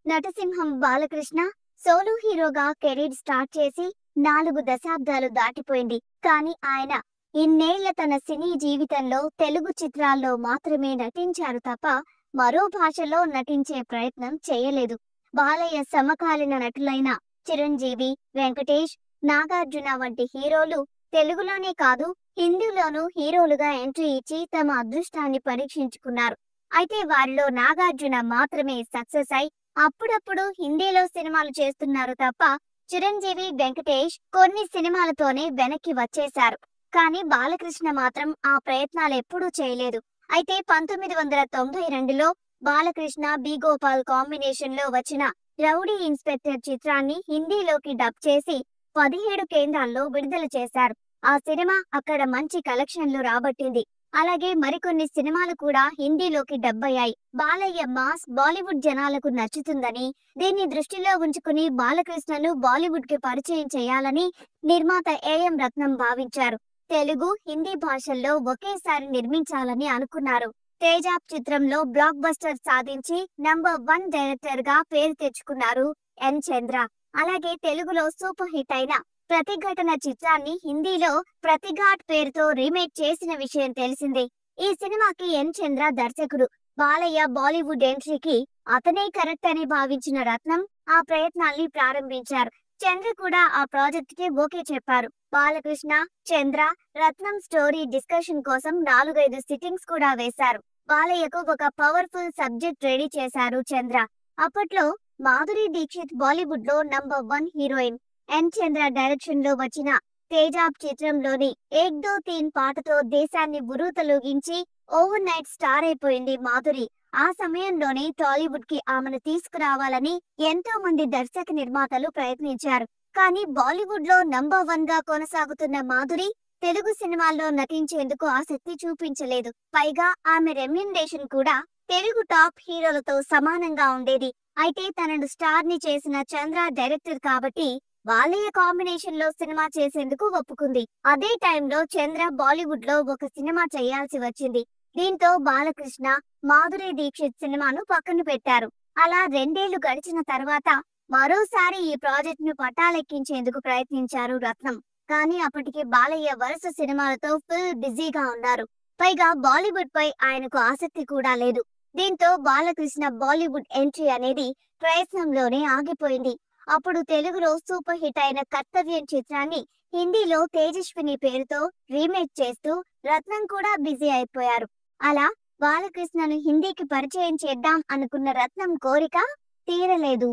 నటసింహం Balakrishna solo హీరోగా career start చేసి 4 దశాబ్దాలు దాటిపోయింది. కానీ ఆయన ఇన్నేళ్ల తన సినీ జీవితంలో తెలుగు చిత్రాల్లో మాత్రమే నటించారు తప్ప మరో భాషలో నటించే ప్రయత్నం చేయలేదు. బాలయ్య సమకాలీన నటులైన చిరంజీవి, వెంకటేష్, నాగార్జున వంటి హీరోలు తెలుగులోనే కాదు హిందీలోనూ హీరోలుగా ఎంట్రీ ఇచ్చి తమ అదృష్టాన్ని పరీక్షించుకున్నారు. అయితే వారిలో నాగార్జున మాత్రమే సక్సెస్ అయి అప్పుడప్పుడు హిందీలో సినిమాలు చేస్తున్నారు తప్ప చిరంజీవి, వెంకటేష్ కొన్ని సినిమాలతోనే వెనక్కి వచ్చేశారు. కానీ బాలకృష్ణ మాత్రం ఆ ప్రయత్నాలు ఎప్పుడూ చేయలేదు. అయితే 1992లో బాలకృష్ణ, బి గోపాల్ కాంబినేషన్ లో వచ్చిన రౌడీ ఇన్స్పెక్టర్ చిత్రాన్ని హిందీలోకి డబ్ చేసి 17 కేంద్రాల్లో విడుదల చేశారు. ఆ సినిమా అక్కడ మంచి కలెక్షన్లు రాబట్టింది. అలాగే మరికొన్ని సినిమాలు కూడా హిందీలోకి డబ్ అయ్యాయి. బాలయ్య మాస్ బాలీవుడ్ జనాలకు నచ్చుతుందని, దీన్ని దృష్టిలో ఉంచుకుని బాలకృష్ణను బాలీవుడ్ కి పరిచయం చేయాలని నిర్మాత ఏఎం రత్నం భావించారు. తెలుగు, హిందీ భాషల్లో ఒకేసారి నిర్మించాలని అనుకున్నారు. తేజాబ్ చిత్రంలో బ్లాక్ బస్టర్ సాధించి నంబర్ 1 డైరెక్టర్ గా పేరు తెచ్చుకున్నారు ఎన్ చంద్ర. అలాగే తెలుగులో సూపర్ హిట్ అయిన ప్రతిఘటన చిత్రాన్ని హిందీలో ప్రతిఘాట్ పేరుతో రీమేక్ చేసిన విషయం తెలిసిందే. ఈ సినిమాకి ఎన్ చంద్ర దర్శకుడు. బాలయ్య బాలీవుడ్ ఎంట్రీకి అతనే కరెక్ట్ అని భావించిన రత్నం ఆ ప్రయత్నాల్ని ప్రారంభించారు. చంద్ర కూడా ఆ ప్రాజెక్ట్ కి ఓకే చెప్పారు. బాలకృష్ణ, చంద్ర, రత్నం స్టోరీ డిస్కషన్ కోసం 4-5 సిట్టింగ్స్ కూడా వేశారు. బాలయ్యకు ఒక పవర్ఫుల్ సబ్జెక్ట్ రెడీ చేశారు చంద్ర. అప్పట్లో మాధురి దీక్షిత్ బాలీవుడ్ లో నంబర్ 1 హీరోయిన్. ఎన్ చంద్ర డైరెక్షన్ లో వచ్చిన తేజాబ్ చిత్రంలోని ఏక్ దో తీన్ పాటతో దేశాన్ని ఉర్రూతలూగించి ఓవర్ నైట్ స్టార్ అయిపోయింది మాధురి. ఆ సమయంలోనే టాలీవుడ్ కి ఆమెను తీసుకురావాలని ఎంతో మంది దర్శక నిర్మాతలు ప్రయత్నించారు. కానీ బాలీవుడ్ లో నంబర్ 1 గా కొనసాగుతున్న మాధురి తెలుగు సినిమాల్లో నటించేందుకు ఆసక్తి చూపించలేదు. పైగా ఆమె రెమ్యునరేషన్ కూడా తెలుగు టాప్ హీరోలతో సమానంగా ఉండేది. అయితే తనను స్టార్ ని చేసిన చంద్ర డైరెక్టర్ కాబట్టి బాలయ్య కాంబినేషన్ లో సినిమా చేసేందుకు ఒప్పుకుంది. అదే టైంలో చంద్ర బాలీవుడ్ లో ఒక సినిమా చేయాల్సి వచ్చింది. దీంతో బాలకృష్ణ, మాధురి దీక్షిత్ సినిమాను పక్కన పెట్టారు. అలా 2 ఏళ్లు గడిచిన తర్వాత మరోసారి ఈ ప్రాజెక్ట్ ను పట్టాలెక్కించేందుకు ప్రయత్నించారు రత్నం. కానీ అప్పటికి బాలయ్య వరుస సినిమాలతో ఫుల్ బిజీగా ఉన్నారు. పైగా బాలీవుడ్ పై ఆయనకు ఆసక్తి కూడా లేదు. దీంతో బాలకృష్ణ బాలీవుడ్ ఎంట్రీ అనేది ప్రయత్నంలోనే ఆగిపోయింది. అప్పుడు తెలుగులో సూపర్ హిట్ అయిన కర్తవ్యం చిత్రాన్ని హిందీలో తేజస్విని పేరుతో రీమేక్ చేస్తూ రత్నం కూడా బిజీ అయిపోయారు. అలా బాలకృష్ణను హిందీకి పరిచయం చేద్దాం అనుకున్న రత్నం కోరిక తీరలేదు.